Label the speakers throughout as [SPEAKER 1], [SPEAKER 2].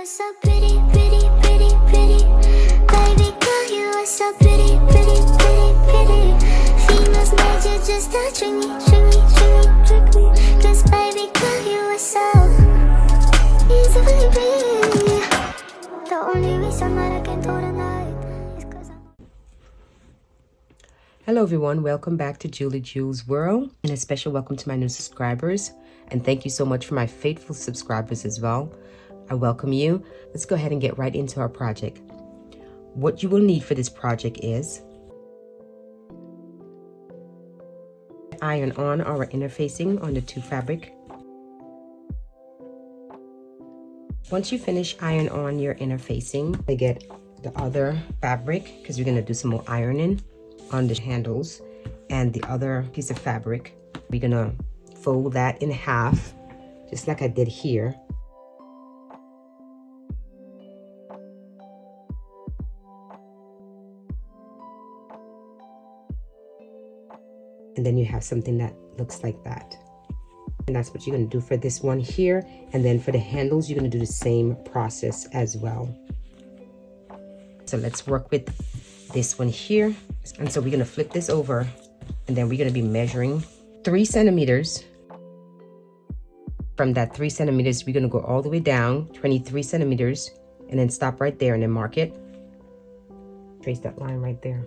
[SPEAKER 1] are so pretty, pretty, pretty, pretty. Baby girl, you are so pretty, pretty, pretty, pretty. Females made you just to trick me, trick me, trick me, trick me. 'Cause baby girl, you are so easily pretty. The only reason that I can do tonight is 'cause I'm...
[SPEAKER 2] Hello everyone, welcome back to Julie Jules World, and a special welcome to my new subscribers, and thank you so much for my faithful subscribers as well. I welcome you. Let's go ahead and get right into our project. What you will need for this project is iron on or interfacing on the two fabric. Once you finish iron on your interfacing, I get the other fabric because we're going to do some more ironing on the handles, and the other piece of fabric we're going to fold that in half just like I did here. And then you have something that looks like that. And that's what you're going to do for this one here. And then for the handles, you're going to do the same process as well. So let's work with this one here. And so we're going to flip this over, and then we're going to be measuring 3 centimeters. From that 3 centimeters, we're going to go all the way down 23 centimeters and then stop right there and then mark it. Trace that line right there.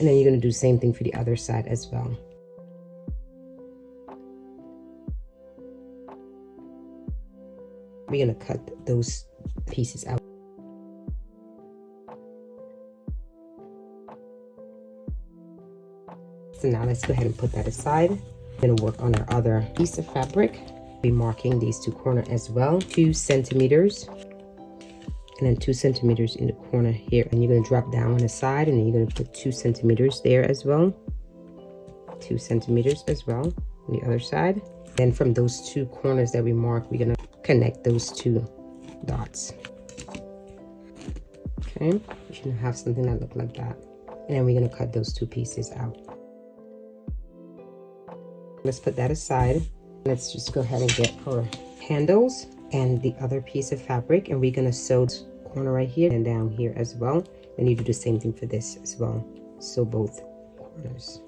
[SPEAKER 2] And then you're going to do the same thing for the other side as well. We're going to cut those pieces out. So now let's go ahead and put that aside. We're going to work on our other piece of fabric. Be marking these two corners as well. 2 centimeters. And then 2 centimeters in the corner here. And you're going to drop down on the side, and then you're going to put 2 centimeters there as well. 2 centimeters as well on the other side. Then from those 2 corners that we marked, we're going to connect those 2 dots. Okay, you should have something that look like that. And then we're going to cut those 2 pieces out. Let's put that aside. Let's just go ahead and get our handles and the other piece of fabric, and we're going to sew this corner right here and down here as well. And you do the same thing for this as well. Sew both corners.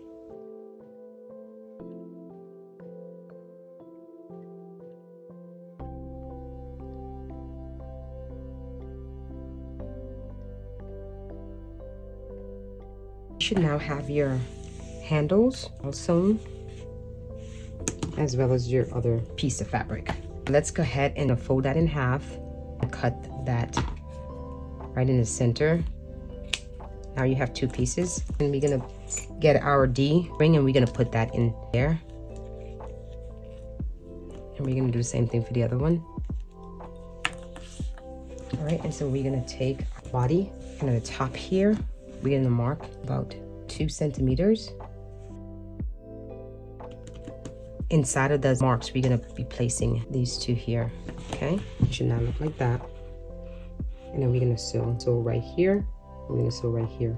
[SPEAKER 2] You should now have your handles all sewn, as well as your other piece of fabric. Let's go ahead and fold that in half and cut that right in the center. Now you have 2 pieces, and we're gonna get our D ring, and we're gonna put that in there. And we're gonna do the same thing for the other one. All right, and so we're gonna take our body, and at the top here, we're gonna mark about 2 centimeters. Inside of those marks, we're going to be placing these 2 here. Okay, it should now look like that. And then we're going to sew right here. We're going to sew right here.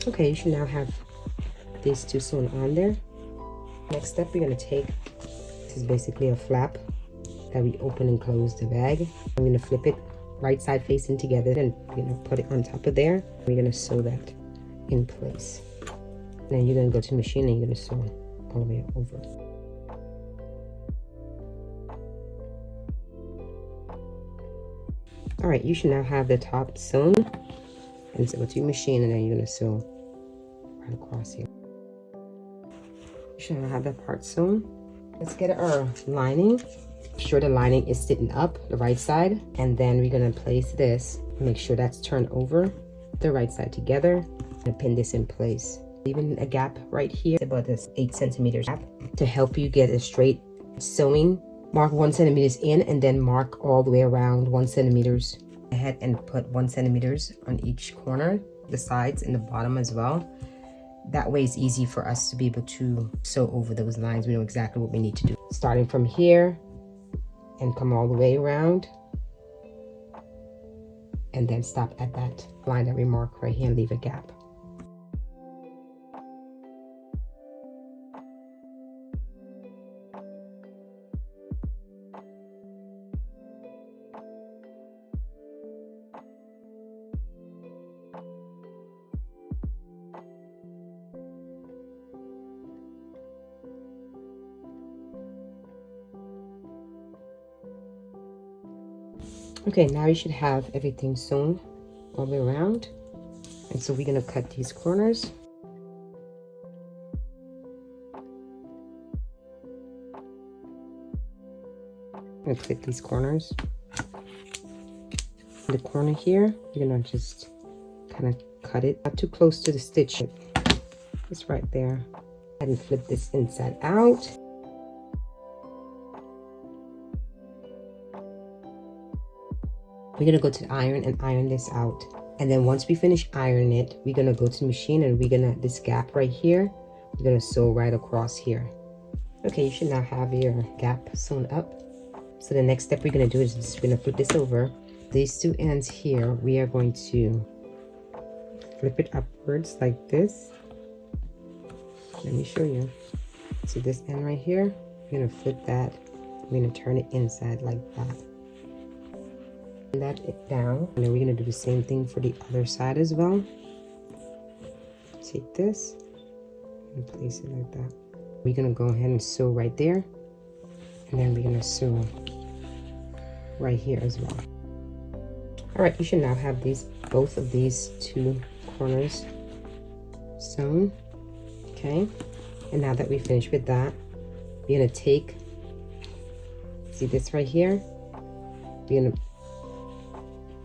[SPEAKER 2] Okay, you should now have these 2 sewn on there. Next step, we're going to take, this is basically a flap that we open and close the bag. I'm going to flip it right side facing together, and we're going to put it on top of there. We're going to sew that in place. And then you're going to go to the machine, and you're going to sew all the way over. All right, you should now have the top sewn, and so go to your machine, and then you're going to sew right across here. You should now have that part sewn. Let's get our lining. Make sure the lining is sitting up the right side, and then we're going to place this. Make sure that's turned over the right side together, and pin this in place. Leaving a gap right here, about this 8 centimeters gap, to help you get a straight sewing. Mark 1 centimeters in, and then mark all the way around 1 centimeters. Go ahead and put 1 centimeters on each corner, the sides and the bottom as well. That way it's easy for us to be able to sew over those lines. We know exactly what we need to do. Starting from here and come all the way around, and then stop at that line that we mark right here and leave a gap. Okay, now you should have everything sewn all the way around. And so we're gonna cut these corners. I'm gonna clip these corners. In the corner here, you're gonna just kind of cut it, not too close to the stitch. It's right there. And flip this inside out. We're gonna go to the iron and iron this out. And then once we finish ironing it, we're gonna go to the machine and we're gonna, this gap right here, we're gonna sew right across here. Okay, you should now have your gap sewn up. So the next step we're gonna do is just, we're gonna flip this over. These two ends here, we are going to flip it upwards like this. Let me show you. See this end right here? We're gonna flip that. We're gonna turn it inside like that. That it down, and then we're gonna do the same thing for the other side as well. Take this and place it like that. We're gonna go ahead and sew right there, and then we're gonna sew right here as well. All right, you should now have both of these two corners sewn. Okay, and now that we finished with that, we're gonna take, see this right here, we're gonna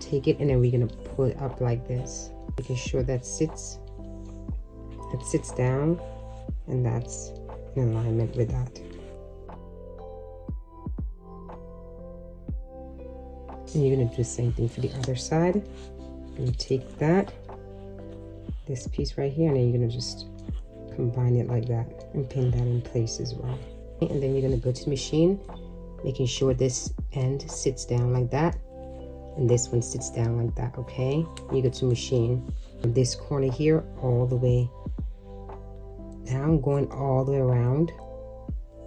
[SPEAKER 2] take it and then we're gonna pull it up like this, making sure that sits down and that's in alignment with that. And you're gonna do the same thing for the other side. You're gonna take this piece right here, and then you're gonna just combine it like that and pin that in place as well. And then you're gonna go to the machine, making sure this end sits down like that and this one sits down like that. Okay, you go to machine from this corner here all the way down, going all the way around,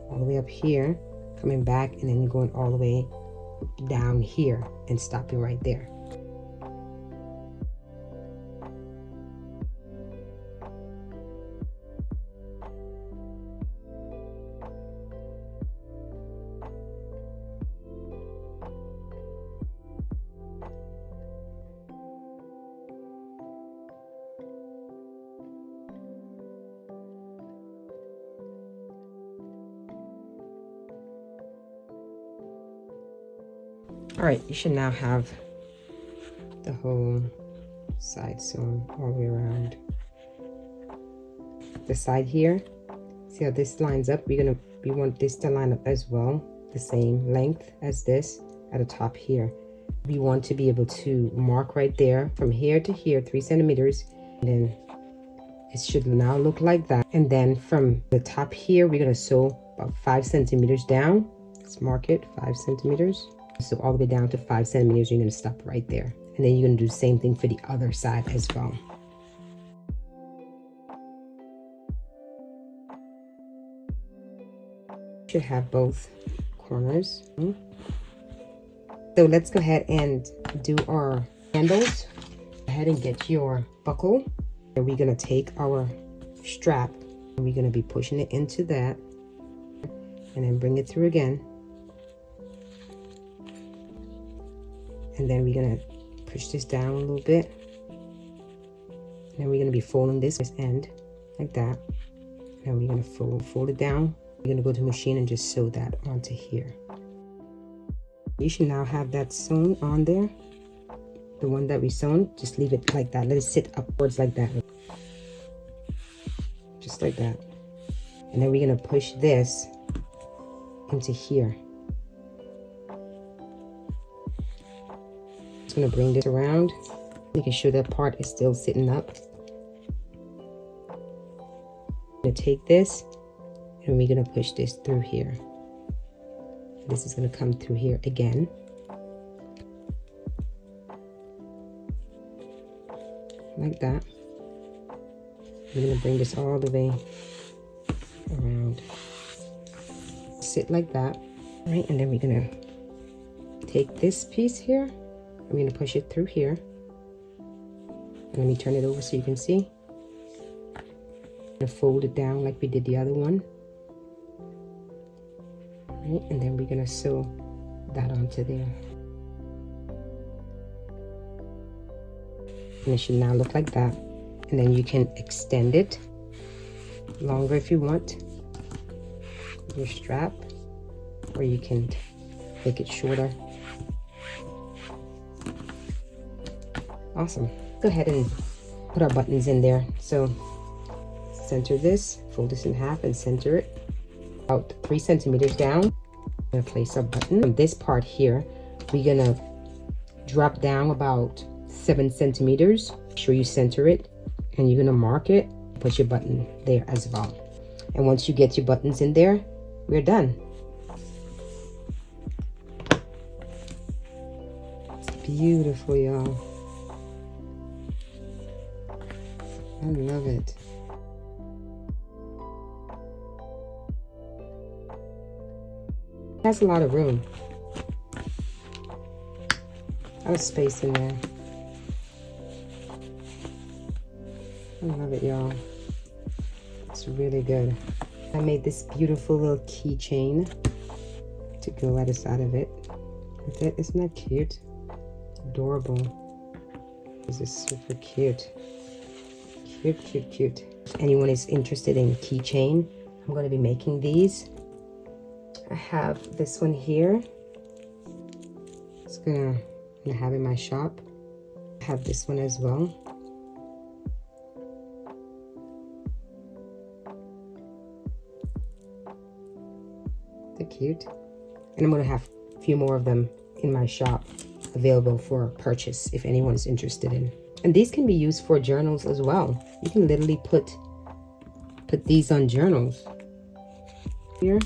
[SPEAKER 2] all the way up here, coming back, and then going all the way down here and stopping right there. All right, you should now have the whole side sewn all the way around. The side here, see how this lines up? We want this to line up as well, the same length as this at the top here. We want to be able to mark right there from here to here, 3 centimeters, and then it should now look like that. And then from the top here, we're gonna sew about 5 centimeters down. Let's mark it 5 centimeters. So all the way down to 5 centimeters, you're going to stop right there. And then you're going to do the same thing for the other side as well. You should have both corners. So let's go ahead and do our handles. Go ahead and get your buckle. And we're going to take our strap and we're going to be pushing it into that and then bring it through again. And then we're gonna push this down a little bit. And then we're gonna be folding this end like that. And we're gonna fold it down. We're gonna go to the machine and just sew that onto here. You should now have that sewn on there. The one that we sewn, just leave it like that. Let it sit upwards like that. Just like that. And then we're gonna push this into here. Going to bring this around, making sure that part is still sitting up. I'm going to take this and we're going to push this through here. This is going to come through here again. Like that. We're going to bring this all the way around. Sit like that. All right, and then we're going to take this piece here. I'm going to push it through here. And let me turn it over so you can see. I'm going to fold it down like we did the other one. All right, and then we're going to sew that onto there. And it should now look like that. And then you can extend it longer if you want, your strap, or you can make it shorter. Awesome. Go ahead and put our buttons in there. So center this, fold this in half and center it about 3 centimeters down. I'm gonna place our button on this part here. We're gonna drop down about 7 centimeters. Make sure you center it, and you're gonna mark it, put your button there as well. And once you get your buttons in there, we're done. It's beautiful, y'all. I love it. It has a lot of room. A lot of space in there. I love it, y'all. It's really good. I made this beautiful little keychain to go at the side of it. With it, isn't that cute? Adorable. This is super cute. Cute, cute, cute. If anyone is interested in keychain, I'm going to be making these. I have this one here. It's gonna have in my shop. I have this one as well. They're cute. And I'm gonna have a few more of them in my shop available for purchase if anyone's interested in. And these can be used for journals as well. You can literally put these on journals. Here.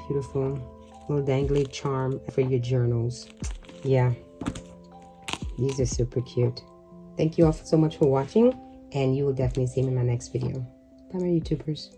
[SPEAKER 2] Beautiful little dangly charm for your journals. Yeah, these are super cute. Thank you all so much for watching, and you will definitely see me in my next video. Bye, my YouTubers.